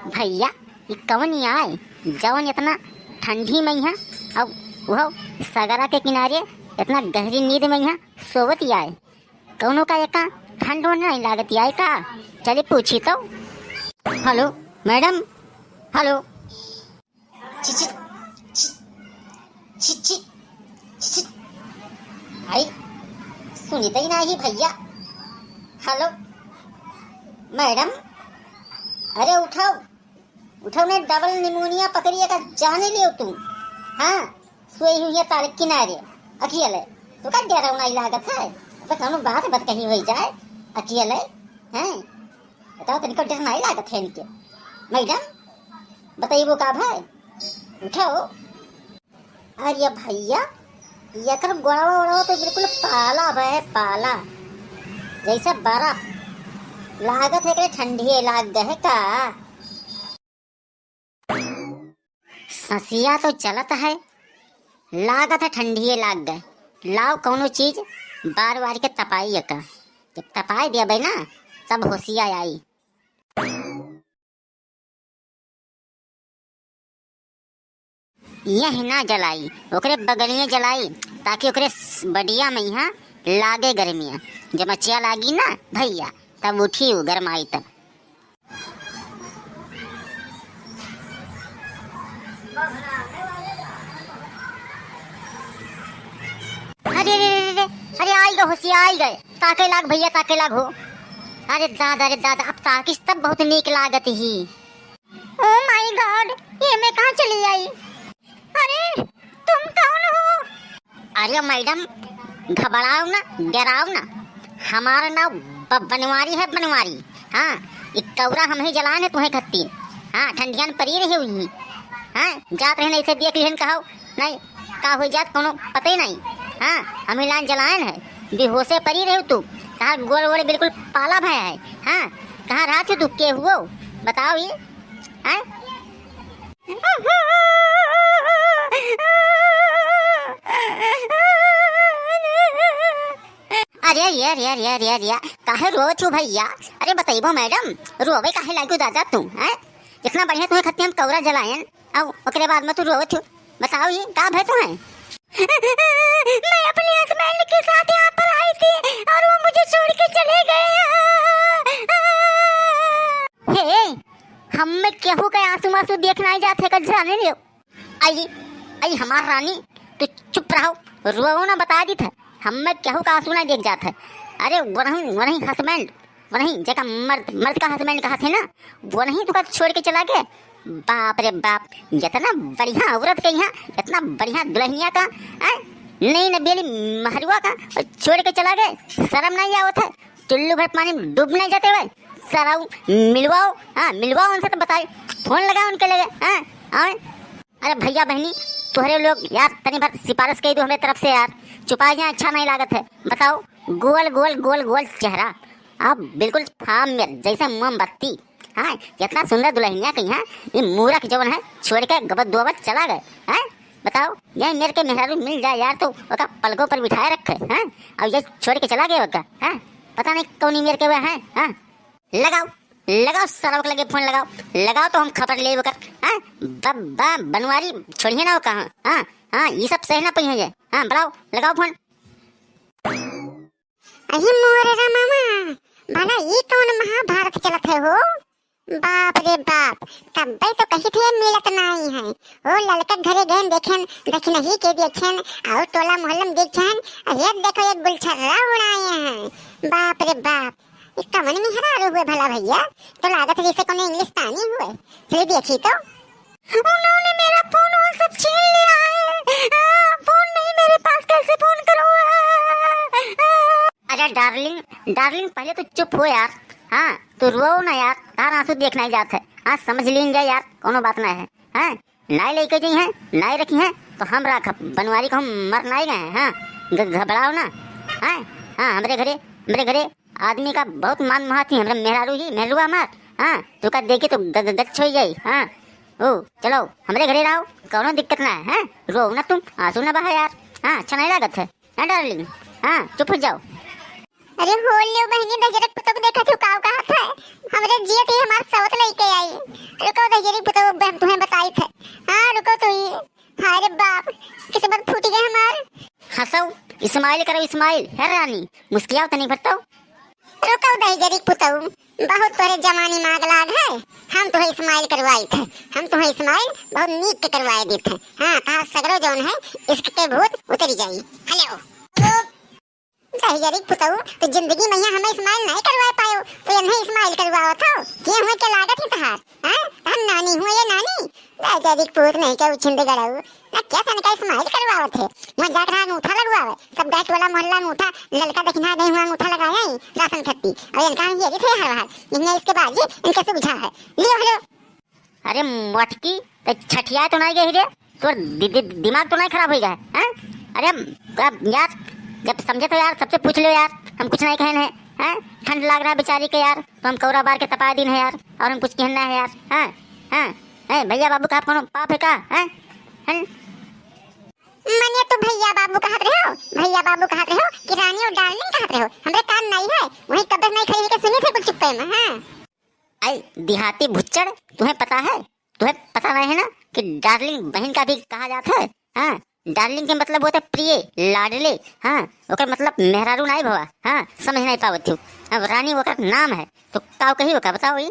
भैया ये कौन ही आए जवन इतना ठंडी में यहाँ अब वह सगरा के किनारे इतना गहरी नींद में यहाँ सोवत ही आए। कौनों का एका ठंड नहीं लागत आए का। चलिए पूछी तो। Hello madam, hello. आई सुनी तो ही नहीं भैया। हेलो मैडम, अरे उठाओ उठाओ ने डबल निमोनिया पकड़िए का जाने लियो तुम। हाँ सोई हुई है ताल किनारे अकेले तो का डरा नहीं लागत है। तो कौन बात बत कहीं हो जाए अकेले हैं। बताओ तनिको डर नहीं लागत है इनके। मैडम बताइए वो का भाई उठाओ। अरे भैया यकर गोड़वा ओड़वा तो बिल्कुल पाला है, पाला जैसा बर्फ लागत है कि ठंडी लाग गए का। ससिया तो चलत है, लागत है ठंडी लाग गए। लाओ कौनो चीज बार बार के तपाई का। जब तपाई दिया भाई ना तब होशिया आई। यह ना जलाई ओकरे बगलिए जलाई ताकि ओकरे बढ़िया में यहाँ लागे गर्मिया। जब मचिया लागी ना भैया तब उठी गरमाई तब। अरे अरे अरे आई गए होशिया आई गए। ताके लाग भैया ताके लाग हो। अरे दादा अब ताकिस तब बहुत नीक लागत ही। ओ माय गॉड ये मैं कहाँ चली आई। अरे तुम कौन हो। अरे मैडम घबराओ ना डराओ ना। हमारा नाम बनवारी है बनवारी। हाँ एक कौरा हम ही जलाने तुम्हें खत्ती। हाँ ठंडियान परी रही हुई। हाँ जात रहे ऐसे देख लिहन कहो नहीं का हो जात कोनो पता ही नहीं। हाँ हम ही लान जलायन है बेहोशे परी रहे तू। कहाँ गोड़ वोड़ बिल्कुल पाला भया है। हाँ कहाँ रात तू के हुआ बताओ ये। हाँ अरे यार यार यार यार यार काहे रो छू भैया। अरे बताइबो मैडम रोवे काहे लागू दादा तू हैं। इतना बढ़िया तुम्हें खत्ती हम कौरा जलायन अब ओकरे बाद में तू रोवे छू। बताओ ये का भय तुम्हें। मैं अपने हस्बैंड के साथ यहाँ पर आई थी और वो मुझे छोड़ के चले गए। हे हम में केहू के आंसू मासू देखना ही जाते का जाने लियो। आई आई हमार रानी तू चुप रहो रो ना बता दी था। हम में केहू का आंसू ना देख जाता है। अरे वही हस्बैंड वही जगह मर्द का हस्बैंड कहा थे ना वो नहीं तुका छोड़ के चला गया। बाप रे बाप इतना बढ़िया औरत के यहाँ इतना बढ़िया दुल्हनिया का नहीं न बेली महरुआ का छोड़ के चला गए। शर्म नहीं आवत है। चुल्लू भर पानी डूब नहीं जाते हुए सराऊ मिलवाओ। हाँ मिलवाओ उनसे तो बताए फोन लगाओ उनके लगे। हाँ अरे भैया बहनी तुम्हारे लोग यार तनी भर सिफारिश कही दो हमें तरफ से यार। छुपा जाए अच्छा नहीं लागत है। बताओ गोल गोल गोल गोल चेहरा आप बिल्कुल फाम में जैसे मोमबत्ती। हाँ इतना सुंदर दुल्हनिया के यहाँ ये मूरख जवन है छोड़ के गबत दुआबत चला गए। हैं बताओ ये मेरे के मेहरारू मिल जाए यार तो वका पलकों पर बिठाए रखे। हैं और ये छोड़ के चला गया वका। हैं पता नहीं कौन मेरे के वह है। हाँ लगाओ लगाओ सराव लगे फोन लगाओ तो हम खबर ले वकर। हाँ बनवारी छोड़िए ना वो कहाँ। हाँ हाँ ये सब सहना पही है। हाँ बढ़ाओ लगाओ फोन। अरे मोरे मामा भला ये कौन महाभारत चलत है हो। बाप रे बाप कब्बे तो कहीं थे मिलत नहीं है। ओ लड़का घरे गए देख नहीं के देखें और टोला मोहल्ला देखें। अरे देखो एक गुलछर्रा उड़ाए हैं। बाप रे बाप इसका मन में हरा हुए भला भैया तो लागत जैसे कोने इंग्लिस्तानी हुए। चलिए देखी तो उन्होंने मेरा फोन वो सब छीन लिया है। फोन नहीं मेरे पास कैसे फोन करूं। अरे डार्लिंग पहले तो चुप हो यार। हाँ तो रो ना यार तार आंसू देखना ही जात है। हाँ समझ लेंगे यार कोनो बात ना है। हाँ नाई लेके जाई है नाई रखी है तो हम रख बनवारी को हम मर नहीं गए। हाँ घबराओ ना। हाँ हमारे घरे आदमी का बहुत मान महाती हमारे मेहरारू ही मेहरुआ मार। हाँ तू का देखी तो गच्छ हो जाई। हाँ ओ चलो हमारे घरे रहो कोनो दिक्कत ना है। रो ना तुम आंसू ना बहा यार। हाँ अच्छा नहीं लागत है। हाँ डार्लिंग हाँ चुप हो जाओ। अरे होलियो बहनी दशरथ पुतक देखा तू काव का हाथ है। हमरे जियत ही हमार सवत लेके आई। रुको तो जरी पुतो बहन तुम्हें बताई थे। हाँ रुको तो ये, हाय रे बाप किस्मत फूट गई हमार। हंसो इस्माइल करो इस्माइल है रानी, मुस्कियाओ तो नहीं भरतो। रुको दही जरी पुतो, बहुत तोरे जवानी मांग लाग है। हम तुम्हें इस्माइल करवाई थे, हम तुम्हें इस्माइल बहुत नीक के करवाए दी थे। हाँ कहा सगरो जौन है इसके भूत उतरी जाई। हेलो दही जरी पुतो, तो जिंदगी में यहाँ हमें इस्माइल नहीं करवा पायो, तो इन्हें इस्माइल करवाओ था। ये हुए क्या लागत है तहार? हाँ हम नानी हुए ये नानी दही जरी पुत नहीं क्या उछिंदे गड़ाऊ ना क्या सन का इस्माइल करवाओ थे। वहाँ जाकर अंगूठा लगवावे, सब बैठ वाला मोहल्ला अंगूठा लड़का देखना नहीं हुआ अंगूठा लगाया ही राशन खट्टी। और इनका ये भी थे हर बार इन्हें इसके बाद इनके सुविधा है। लियो हेलो। अरे मटकी तो छठिया तो नहीं गई रे, तो दिमाग तो नहीं खराब हो गया है? अरे अब यार जब समझे तो यार सबसे पूछ लो यार, हम कुछ नहीं कहने हैं। ठंड लग रहा है बेचारी के यार, तो हम कौरा बार के तपा दिन है यार, और हम कुछ कहना है यार। हाँ हाँ भैया बाबू का कौन पाप है का? मने तो भैया बाबू कहत रहे हो, भैया बाबू कहत रहे हो कि रानी और डार्लिंग कहत रहे हो। हमरे कान नहीं है, वही कब्र नहीं खड़ी के सुनी थे कुछ चुप्पे में। हाँ आई देहाती भुच्चड़, तुम्हें पता है, तुम्हें पता नहीं है ना कि डार्लिंग बहन का भी कहा जाता है। हाँ डार्लिंग के मतलब होता है प्रिय लाडले। हाँ ओकर मतलब मेहरारू नहीं भवा। हाँ समझ नहीं पावत थी। अब रानी ओकर नाम है तो काव कही होगा बताओ ये।